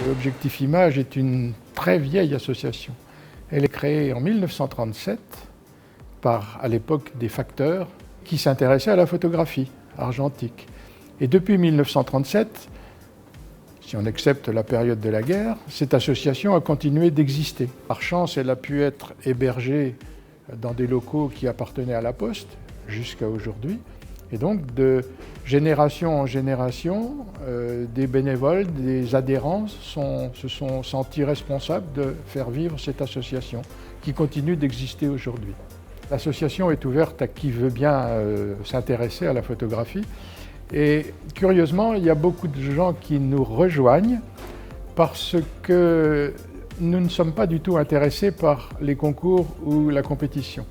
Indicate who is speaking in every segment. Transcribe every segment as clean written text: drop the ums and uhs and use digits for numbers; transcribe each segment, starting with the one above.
Speaker 1: Objectif Image est une très vieille association. Elle est créée en 1937 par, à l'époque, des facteurs qui s'intéressaient à la photographie argentique. Et depuis 1937, si on accepte la période de la guerre, cette association a continué d'exister. Par chance, elle a pu être hébergée dans des locaux qui appartenaient à la Poste jusqu'à aujourd'hui. Et donc, de génération en génération, des bénévoles, des adhérents se sont sentis responsables de faire vivre cette association qui continue d'exister aujourd'hui. L'association est ouverte à qui veut bien s'intéresser à la photographie. Et curieusement, il y a beaucoup de gens qui nous rejoignent parce que nous ne sommes pas du tout intéressés par les concours ou la compétition.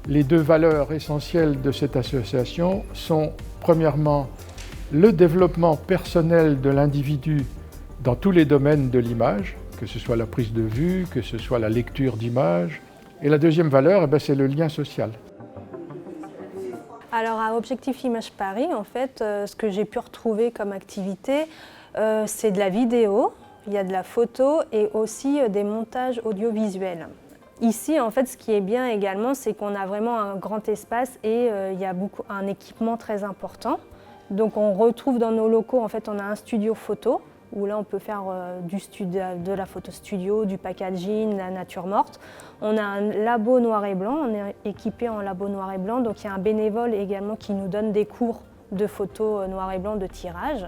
Speaker 1: Les deux valeurs essentielles de cette association sont, premièrement, le développement personnel de l'individu dans tous les domaines de l'image, que ce soit la prise de vue, que ce soit la lecture d'images. Et la deuxième valeur, c'est le lien social.
Speaker 2: Alors à Objectif Image Paris, en fait, ce que j'ai pu retrouver comme activité, c'est de la vidéo, il y a de la photo et aussi des montages audiovisuels. Ici, en fait, ce qui est bien également, c'est qu'on a vraiment un grand espace et il y a un équipement très important. Donc on retrouve dans nos locaux, en fait, on a un studio photo, où là on peut faire de la photo studio, du packaging, la nature morte. On a un labo noir et blanc, on est équipé en labo noir et blanc, donc il y a un bénévole également qui nous donne des cours de photo noir et blanc de tirage.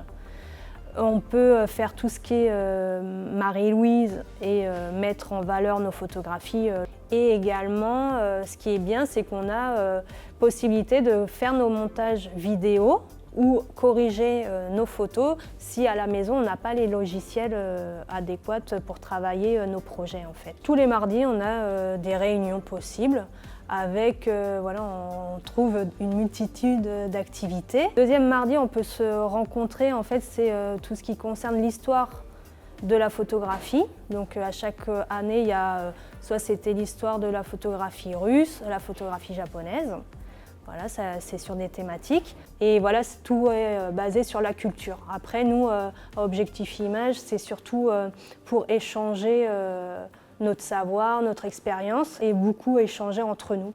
Speaker 2: On peut faire tout ce qui est Marie-Louise et mettre en valeur nos photographies. Et également, ce qui est bien, c'est qu'on a possibilité de faire nos montages vidéo ou corriger nos photos si à la maison on n'a pas les logiciels adéquats pour travailler nos projets en fait. Tous les mardis, on a des réunions possibles avec, voilà, on trouve une multitude d'activités. Deuxième mardi, on peut se rencontrer, en fait, c'est tout ce qui concerne l'histoire de la photographie. Donc à chaque année, il y a, soit c'était l'histoire de la photographie russe, la photographie japonaise. Voilà, c'est sur des thématiques. Et voilà, tout est basé sur la culture. Après, nous, à Objectif Image, c'est surtout pour échanger notre savoir, notre expérience et beaucoup échanger entre nous.